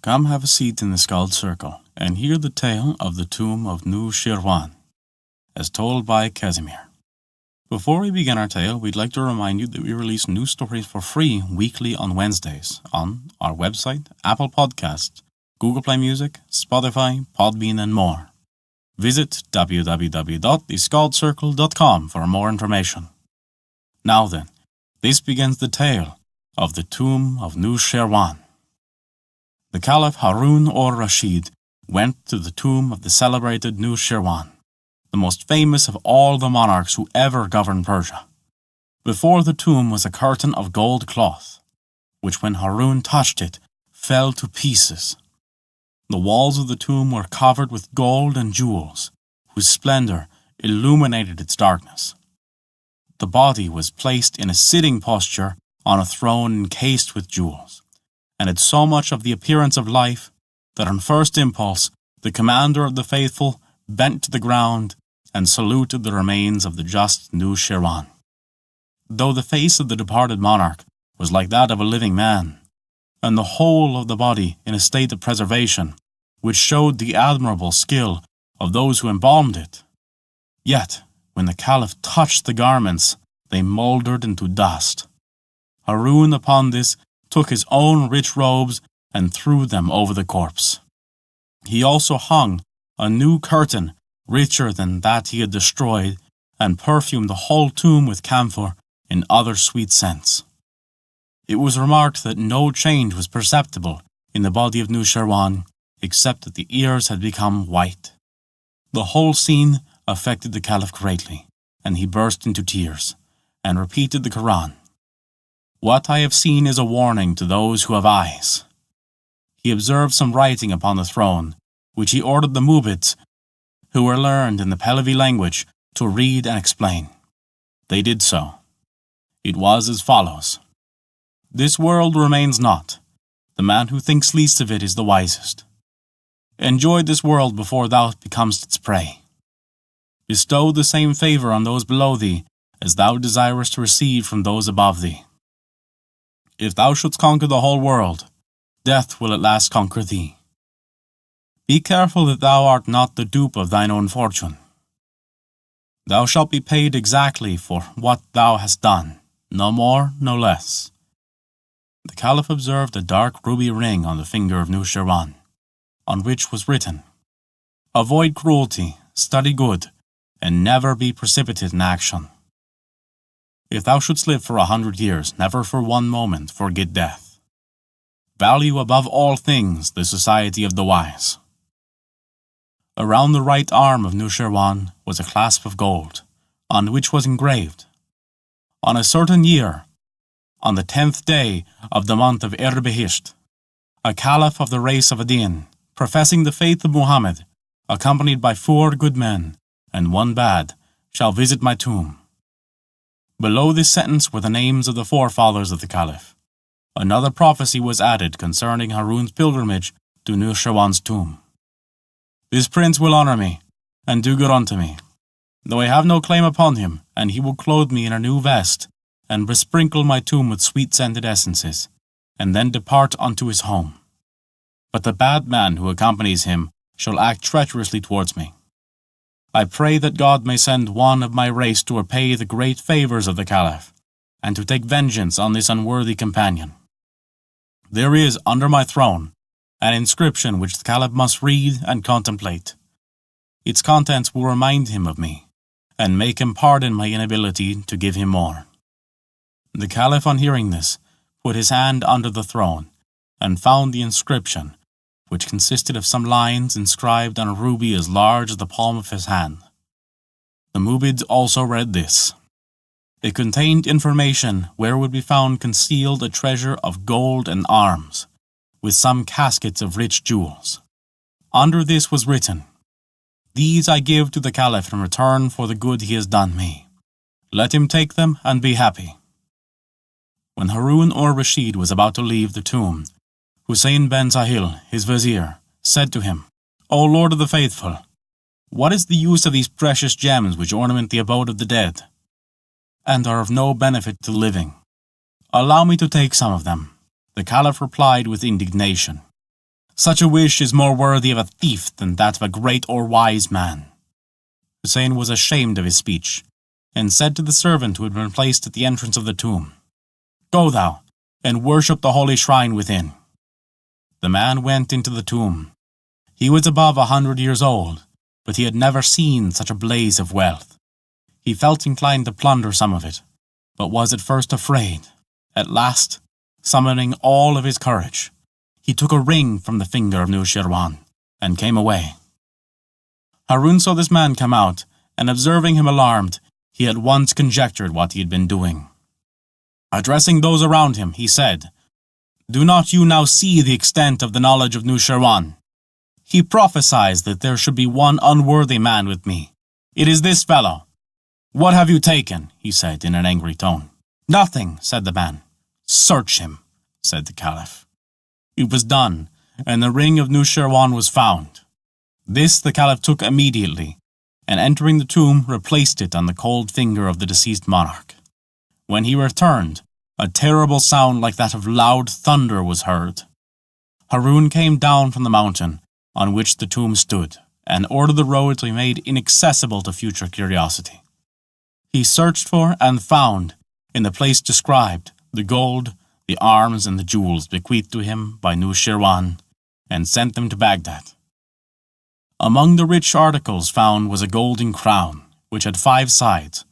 Come have a seat in the Skald circle and hear the tale of the tomb of Noosheerwan, as told by Casimir. Before we begin our tale, we'd like to remind you that we release new stories for free weekly on Wednesdays on our website, Apple Podcasts, Google Play Music, Spotify, Podbean, and more. Visit www.theskaldscircle.com for more information. Now then, this begins the tale of the tomb of Noosheerwan. The Caliph Harun-or-Rashid went to the tomb of the celebrated Noosheerwan, the most famous of all the monarchs who ever governed Persia. Before the tomb was a curtain of gold cloth, which when Harun touched it, fell to pieces. The walls of the tomb were covered with gold and jewels, whose splendor illuminated its darkness. The body was placed in a sitting posture on a throne encased with jewels, and had so much of the appearance of life that on first impulse the commander of the faithful bent to the ground and saluted the remains of the just Noosheerwan. Though the face of the departed monarch was like that of a living man, and the whole of the body in a state of preservation, which showed the admirable skill of those who embalmed it, yet when the Caliph touched the garments, they mouldered into dust. Harun upon this took his own rich robes and threw them over the corpse. He also hung a new curtain richer than that he had destroyed, and perfumed the whole tomb with camphor and other sweet scents. It was remarked that no change was perceptible in the body of Noosheerwan, except that the ears had become white. The whole scene affected the Caliph greatly, and he burst into tears, and repeated the Quran. "What I have seen is a warning to those who have eyes." He observed some writing upon the throne, which he ordered the Mubids, who were learned in the Pahlavi language, to read and explain. They did so. It was as follows: "This world remains not. The man who thinks least of it is the wisest. Enjoy this world before thou becomest its prey. Bestow the same favor on those below thee as thou desirest to receive from those above thee. If thou shouldst conquer the whole world, death will at last conquer thee. Be careful that thou art not the dupe of thine own fortune. Thou shalt be paid exactly for what thou hast done, no more, no less." The Caliph observed a dark ruby ring on the finger of Noosheerwan, on which was written, "Avoid cruelty, study good, and never be precipitate in action. If thou shouldst live for 100 years, never for one moment forget death. Value above all things the society of the wise." Around the right arm of Noosheerwan was a clasp of gold, on which was engraved, "On a certain year, on the 10th day of the month of Erbehisht, a Caliph of the race of Adin, professing the faith of Muhammad, accompanied by 4 good men and 1 bad, shall visit my tomb." Below this sentence were the names of the forefathers of the Caliph. Another prophecy was added concerning Harun's pilgrimage to Noosheerwan's tomb. "This prince will honor me, and do good unto me, though I have no claim upon him, and he will clothe me in a new vest, and besprinkle my tomb with sweet-scented essences, and then depart unto his home. But the bad man who accompanies him shall act treacherously towards me. I pray that God may send one of my race to repay the great favors of the Caliph, and to take vengeance on this unworthy companion. There is, under my throne, an inscription which the Caliph must read and contemplate. Its contents will remind him of me, and make him pardon my inability to give him more." The Caliph, on hearing this, put his hand under the throne, and found the inscription, which consisted of some lines inscribed on a ruby as large as the palm of his hand. The Mubids also read this. It contained information where would be found concealed a treasure of gold and arms, with some caskets of rich jewels. Under this was written, "These I give to the Caliph in return for the good he has done me. Let him take them and be happy." When Harun-or-Rashid was about to leave the tomb, Hussein ben Sahil, his vizier, said to him, "O Lord of the Faithful, what is the use of these precious gems which ornament the abode of the dead, and are of no benefit to the living? Allow me to take some of them." The Caliph replied with indignation, Such a wish is more worthy of a thief than that of a great or wise man." Hussein was ashamed of his speech, and said to the servant who had been placed at the entrance of the tomb, "Go thou, and worship the holy shrine within." The man went into the tomb. He was above 100 years old, but he had never seen such a blaze of wealth. He felt inclined to plunder some of it, but was at first afraid. At last, summoning all of his courage, he took a ring from the finger of Noosheerwan and came away. Harun saw this man come out, and observing him alarmed, he at once conjectured what he had been doing. Addressing those around him, he said, "Do not you now see the extent of the knowledge of Noosheerwan? He prophesies that there should be one unworthy man with me. It is this fellow. What have you taken?" he said in an angry tone. "Nothing," said the man. "Search him," said the Caliph. It was done, and the ring of Noosheerwan was found. This the Caliph took immediately, and entering the tomb, replaced it on the cold finger of the deceased monarch. When he returned, a terrible sound like that of loud thunder was heard. Harun came down from the mountain on which the tomb stood, and ordered the road to be made inaccessible to future curiosity. He searched for and found, in the place described, the gold, the arms, and the jewels bequeathed to him by Noosheerwan, and sent them to Baghdad. Among the rich articles found was a golden crown, which had 5 sides,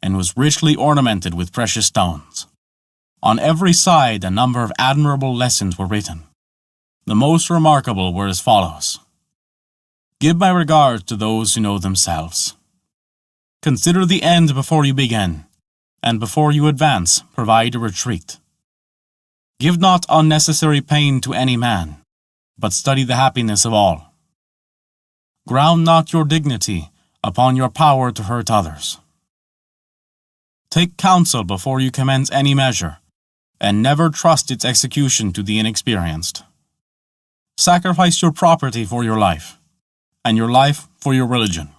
and was richly ornamented with precious stones. On every side a number of admirable lessons were written. The most remarkable were as follows: "Give my regards to those who know themselves. Consider the end before you begin, and before you advance, provide a retreat. Give not unnecessary pain to any man, but study the happiness of all. Ground not your dignity upon your power to hurt others. Take counsel before you commence any measure, and never trust its execution to the inexperienced. Sacrifice your property for your life, and your life for your religion.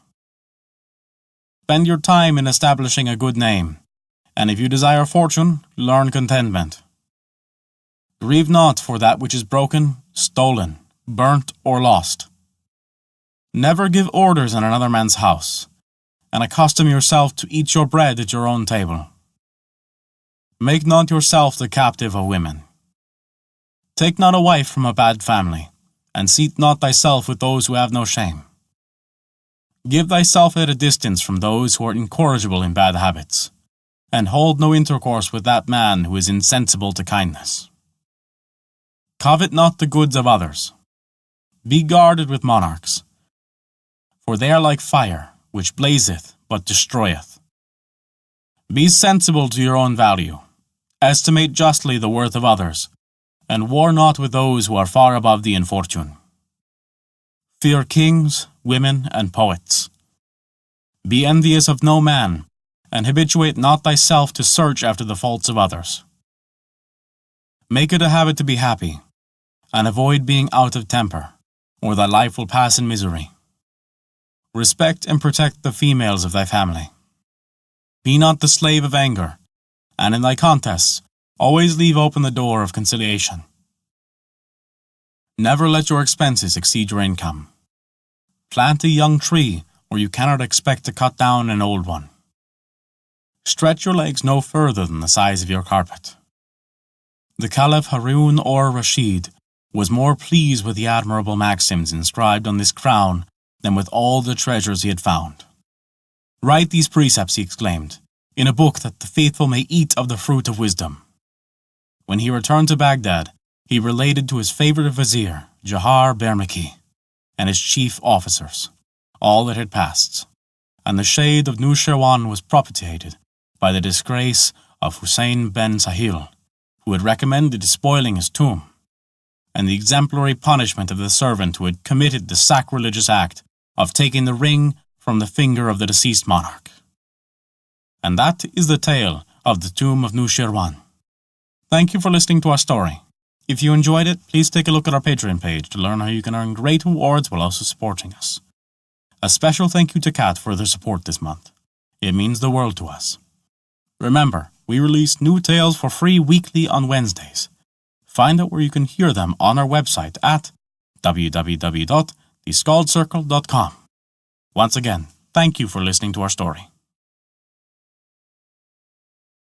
Spend your time in establishing a good name, and if you desire fortune, learn contentment. Grieve not for that which is broken, stolen, burnt, or lost. Never give orders in another man's house, and accustom yourself to eat your bread at your own table. Make not yourself the captive of women. Take not a wife from a bad family, and seat not thyself with those who have no shame. Give thyself at a distance from those who are incorrigible in bad habits, and hold no intercourse with that man who is insensible to kindness. Covet not the goods of others. Be guarded with monarchs, for they are like fire, which blazeth but destroyeth. Be sensible to your own value. Estimate justly the worth of others, and war not with those who are far above thee in fortune. Fear kings, women, and poets. Be envious of no man, and habituate not thyself to search after the faults of others. Make it a habit to be happy, and avoid being out of temper, or thy life will pass in misery. Respect and protect the females of thy family. Be not the slave of anger, and in thy contests, always leave open the door of conciliation. Never let your expenses exceed your income. Plant a young tree, or you cannot expect to cut down an old one. Stretch your legs no further than the size of your carpet. The Caliph Harun al-Rashid was more pleased with the admirable maxims inscribed on this crown than with all the treasures he had found. "Write these precepts," he exclaimed, "in a book that the faithful may eat of the fruit of wisdom." When he returned to Baghdad, he related to his favorite vizier, Jahar Bermaki, and his chief officers, all that had passed, and the shade of Noosheerwan was propitiated by the disgrace of Hussein ben Sahil, who had recommended despoiling his tomb, and the exemplary punishment of the servant who had committed the sacrilegious act of taking the ring from the finger of the deceased monarch. And that is the tale of the tomb of Noosheerwan. Thank you for listening to our story. If you enjoyed it, please take a look at our Patreon page to learn how you can earn great rewards while also supporting us. A special thank you to Kat for their support this month. It means the world to us. Remember, we release new tales for free weekly on Wednesdays. Find out where you can hear them on our website at www.theskaldscircle.com. Once again, thank you for listening to our story.